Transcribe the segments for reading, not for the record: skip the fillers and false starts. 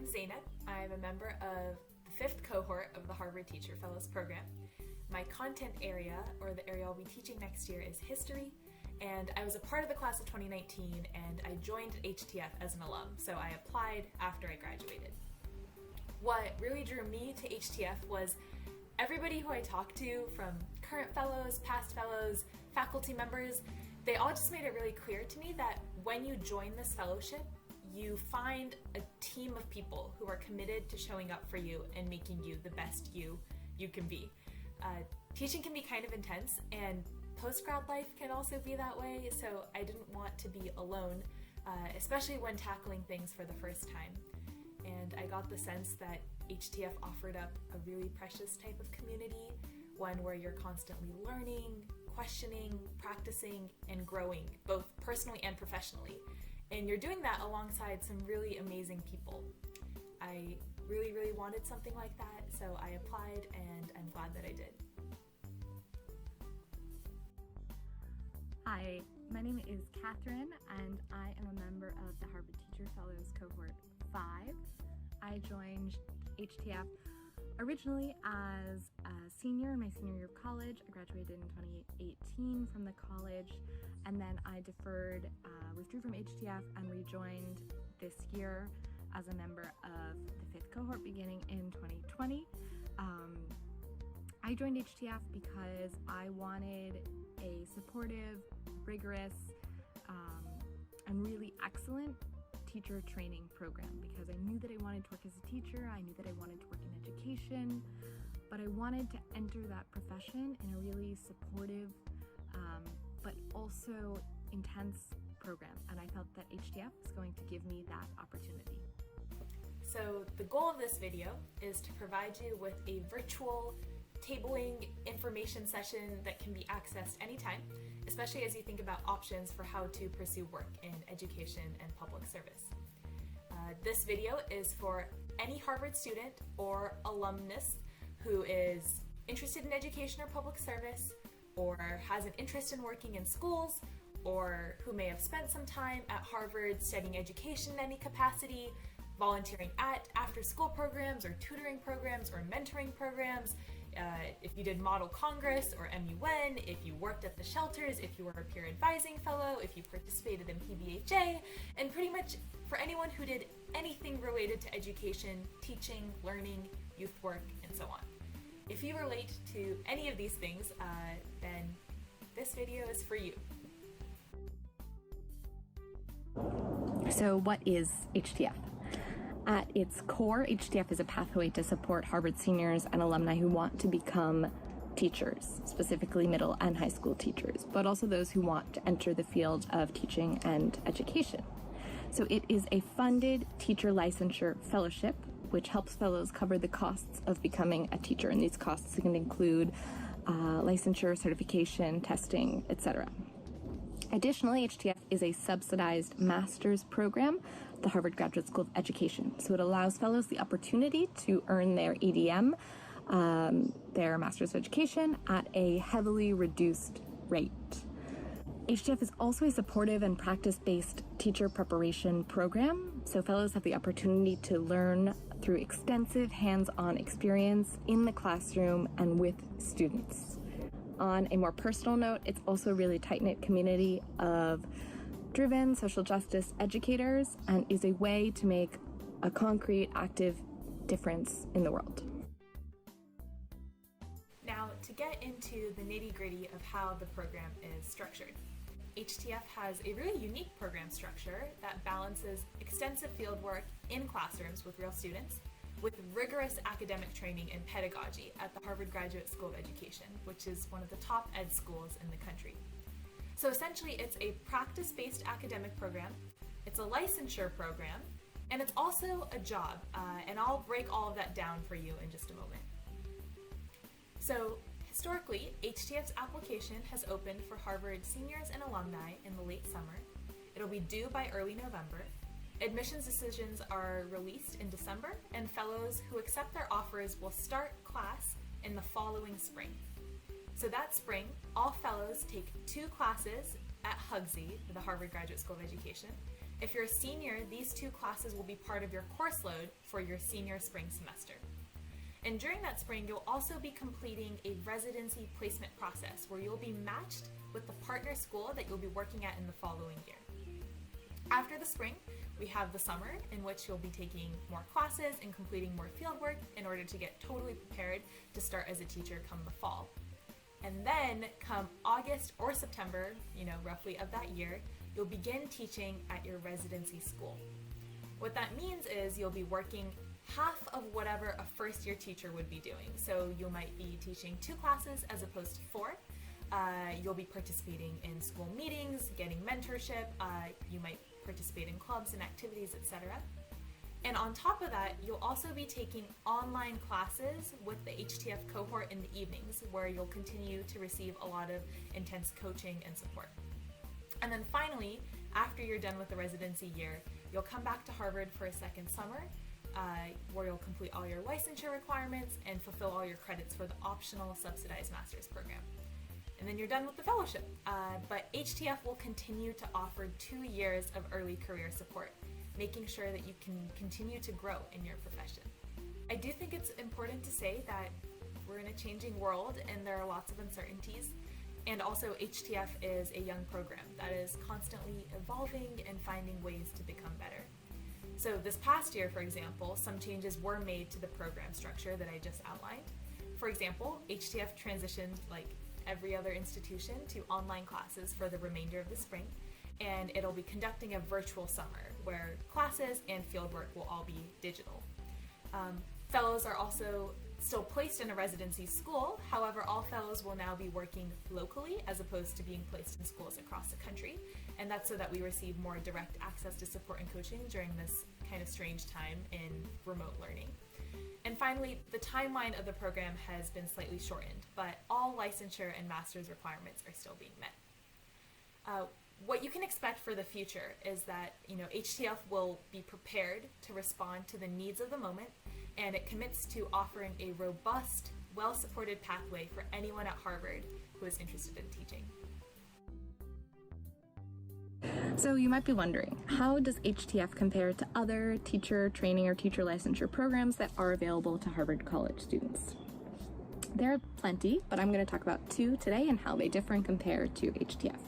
I'm Zainab. I'm a member of the 5th cohort of the Harvard Teacher Fellows Program. My content area, or the area I'll be teaching next year, is history, and I was a part of the class of 2019 and I joined HTF as an alum, so I applied after I graduated. What really drew me to HTF was everybody who I talked to, from current fellows, past fellows, faculty members, they all just made it really clear to me that when you join this fellowship, you find a team of people who are committed to showing up for you and making you the best you can be. Teaching can be kind of intense, and post-grad life can also be that way, so I didn't want to be alone, especially when tackling things for the first time. And I got the sense that HTF offered up a really precious type of community, one where you're constantly learning, questioning, practicing, and growing, both personally and professionally. And you're doing that alongside some really amazing people. I really wanted something like that, so I applied, and I'm glad that I did. Hi, my name is Catherine, and I am a member of the Harvard Teacher Fellows Cohort 5. I joined HTF originally as a senior in my senior year of college. I graduated in 2018 from the college, and then I withdrew from HTF and rejoined this year as a member of the 5th cohort beginning in 2020. I joined HTF because I wanted a supportive, rigorous, and really excellent teacher training program, because I knew that I wanted to work as a teacher, I knew that I wanted to work in education, but I wanted to enter that profession in a really supportive, but also intense program, and I felt that HTF was going to give me that opportunity. So the goal of this video is to provide you with a virtual tabling information session that can be accessed anytime, especially as you think about options for how to pursue work in education and public service. This video is for any Harvard student or alumnus who is interested in education or public service, or has an interest in working in schools, or who may have spent some time at Harvard studying education in any capacity, volunteering at after-school programs or tutoring programs or mentoring programs, if you did Model Congress or MUN, if you worked at the shelters, if you were a peer advising fellow, if you participated in PBHA, and pretty much for anyone who did anything related to education, teaching, learning, youth work, and so on. If you relate to any of these things, then this video is for you. So what is HTF? At its core, HTF is a pathway to support Harvard seniors and alumni who want to become teachers, specifically middle and high school teachers, but also those who want to enter the field of teaching and education. So it is a funded teacher licensure fellowship, which helps fellows cover the costs of becoming a teacher, and these costs can include licensure, certification, testing, etc. Additionally, HTF is a subsidized master's program, the Harvard Graduate School of Education. So it allows fellows the opportunity to earn their EDM, their Master's of Education, at a heavily reduced rate. HTF is also a supportive and practice-based teacher preparation program, so fellows have the opportunity to learn through extensive hands-on experience in the classroom and with students. On a more personal note, it's also a really tight-knit community of driven social justice educators, and is a way to make a concrete, active difference in the world. Now, to get into the nitty-gritty of how the program is structured. HTF has a really unique program structure that balances extensive fieldwork in classrooms with real students with rigorous academic training and pedagogy at the Harvard Graduate School of Education, which is one of the top ed schools in the country. So essentially, it's a practice-based academic program, it's a licensure program, and it's also a job, and I'll break all of that down for you in just a moment. So historically, HTF's application has opened for Harvard seniors and alumni in the late summer. It'll be due by early November. Admissions decisions are released in December, and fellows who accept their offers will start class in the following spring. So that spring, all fellows take 2 classes at Hugsy, the Harvard Graduate School of Education. If you're a senior, these two classes will be part of your course load for your senior spring semester. And during that spring, you'll also be completing a residency placement process where you'll be matched with the partner school that you'll be working at in the following year. After the spring, we have the summer, in which you'll be taking more classes and completing more fieldwork in order to get totally prepared to start as a teacher come the fall. And then come August or September, roughly of that year, you'll begin teaching at your residency school. What that means is you'll be working half of whatever a first-year teacher would be doing. So you might be teaching 2 classes as opposed to 4. You'll be participating in school meetings, getting mentorship, you might participate in clubs and activities, etc. And on top of that, you'll also be taking online classes with the HTF cohort in the evenings, where you'll continue to receive a lot of intense coaching and support. And then finally, after you're done with the residency year, you'll come back to Harvard for a second summer, where you'll complete all your licensure requirements and fulfill all your credits for the optional subsidized master's program. And then you're done with the fellowship. But HTF will continue to offer 2 years of early career support, making sure that you can continue to grow in your profession. I do think it's important to say that we're in a changing world and there are lots of uncertainties. And also HTF is a young program that is constantly evolving and finding ways to become better. So this past year, for example, some changes were made to the program structure that I just outlined. For example, HTF transitioned, like every other institution, to online classes for the remainder of the spring, and it'll be conducting a virtual summer where classes and fieldwork will all be digital. Fellows are also still placed in a residency school. However, all fellows will now be working locally as opposed to being placed in schools across the country, and that's so that we receive more direct access to support and coaching during this kind of strange time in remote learning. And finally, the timeline of the program has been slightly shortened, but all licensure and master's requirements are still being met. What you can expect for the future is that HTF will be prepared to respond to the needs of the moment, and it commits to offering a robust, well-supported pathway for anyone at Harvard who is interested in teaching. So you might be wondering, how does HTF compare to other teacher training or teacher licensure programs that are available to Harvard College students? There are plenty, but I'm going to talk about 2 today and how they differ and compare to HTF.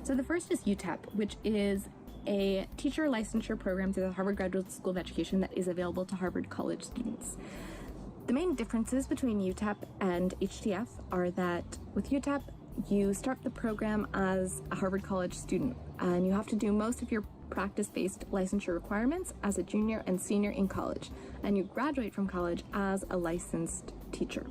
So the first is UTEP, which is a teacher licensure program through the Harvard Graduate School of Education that is available to Harvard College students. The main differences between UTEP and HTF are that with UTEP, you start the program as a Harvard College student, and you have to do most of your practice-based licensure requirements as a junior and senior in college, and you graduate from college as a licensed teacher.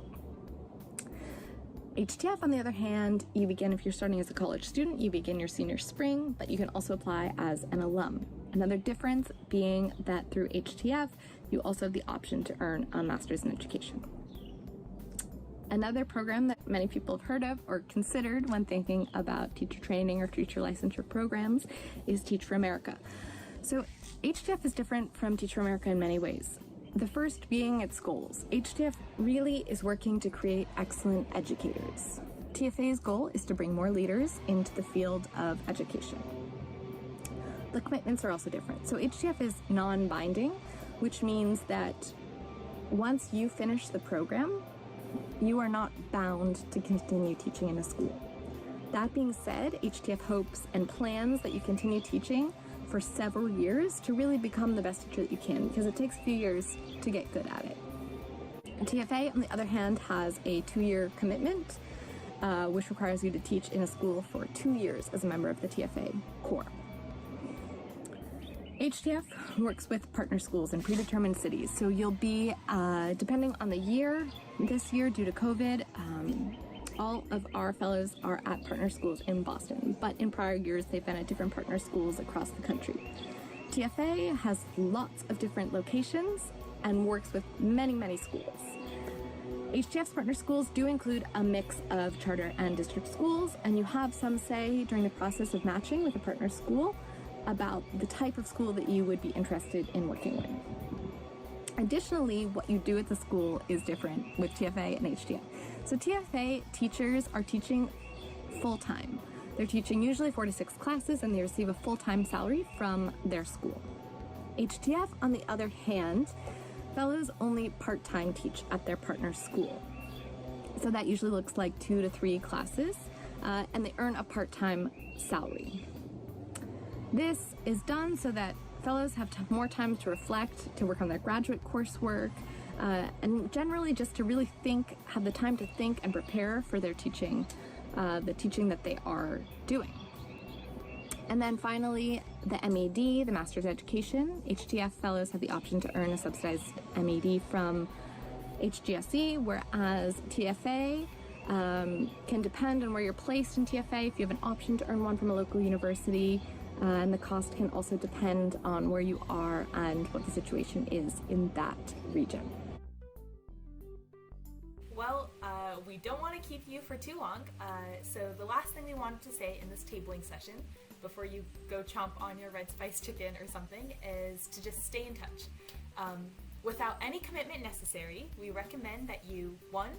HTF, on the other hand, you begin, if you're starting as a college student, you begin your senior spring, but you can also apply as an alum. Another difference being that through HTF, you also have the option to earn a master's in education. Another program that many people have heard of or considered when thinking about teacher training or teacher licensure programs is Teach for America. So HTF is different from Teach for America in many ways. The first being its goals. HTF really is working to create excellent educators. TFA's goal is to bring more leaders into the field of education. The commitments are also different. So HTF is non-binding, which means that once you finish the program, you are not bound to continue teaching in a school. That being said, HTF hopes and plans that you continue teaching for several years to really become the best teacher that you can, because it takes a few years to get good at it. TFA, on the other hand, has a 2-year commitment, which requires you to teach in a school for 2 years as a member of the TFA Corps. HTF works with partner schools in predetermined cities, so you'll be, depending on the year, this year due to COVID, all of our fellows are at partner schools in Boston, but in prior years they've been at different partner schools across the country. TFA has lots of different locations and works with many, many schools. HTF's partner schools do include a mix of charter and district schools, and you have some say during the process of matching with a partner school about the type of school that you would be interested in working with. Additionally, what you do at the school is different with TFA and HTF. So TFA teachers are teaching full-time. They're teaching usually 4 to 6 classes, and they receive a full-time salary from their school. HTF, on the other hand, fellows only part-time teach at their partner school. So that usually looks like 2 to 3 classes, and they earn a part-time salary. This is done so that fellows have more time to reflect, to work on their graduate coursework, and generally just to really have the time to think and prepare for their teaching, the teaching that they are doing. And then finally, the MAD, the Master's Education. HTF fellows have the option to earn a subsidized MAD from HGSE, whereas TFA can depend on where you're placed in TFA, if you have an option to earn one from a local university, and the cost can also depend on where you are and what the situation is in that region. Well, we don't want to keep you for too long, so the last thing we wanted to say in this tabling session, before you go chomp on your red spice chicken or something, is to just stay in touch. Without any commitment necessary, we recommend that you, 1,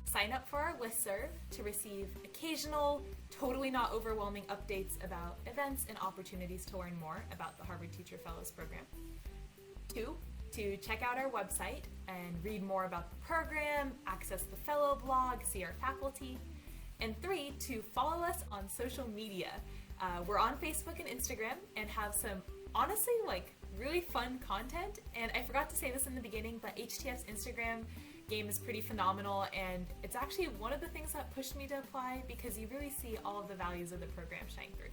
sign up for our listserv to receive occasional, totally not overwhelming updates about events and opportunities to learn more about the Harvard Teacher Fellows Program. 2, to check out our website and read more about the program, access the fellow blog, see our faculty. And 3, to follow us on social media. We're on Facebook and Instagram and have some, honestly, really fun content. And I forgot to say this in the beginning, but HTF's Instagram game is pretty phenomenal, and it's actually one of the things that pushed me to apply, because you really see all of the values of the program shine through.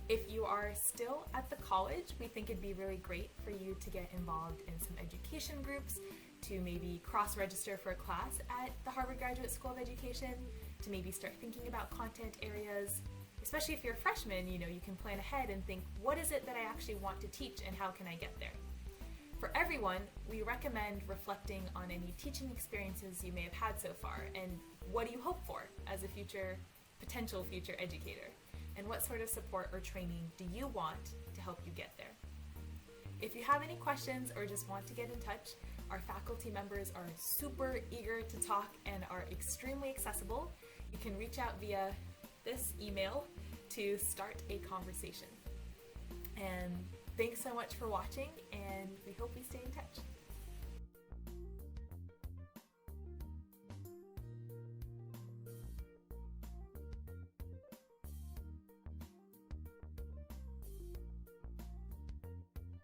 If you are still at the college, we think it'd be really great for you to get involved in some education groups, to maybe cross-register for a class at the Harvard Graduate School of Education, to maybe start thinking about content areas. Especially if you're a freshman, you can plan ahead and think, what is it that I actually want to teach and how can I get there? For everyone, we recommend reflecting on any teaching experiences you may have had so far, and what do you hope for as a potential future educator? And what sort of support or training do you want to help you get there? If you have any questions or just want to get in touch, our faculty members are super eager to talk and are extremely accessible. You can reach out via this email to start a conversation. And thanks so much for watching, and we hope we stay in touch.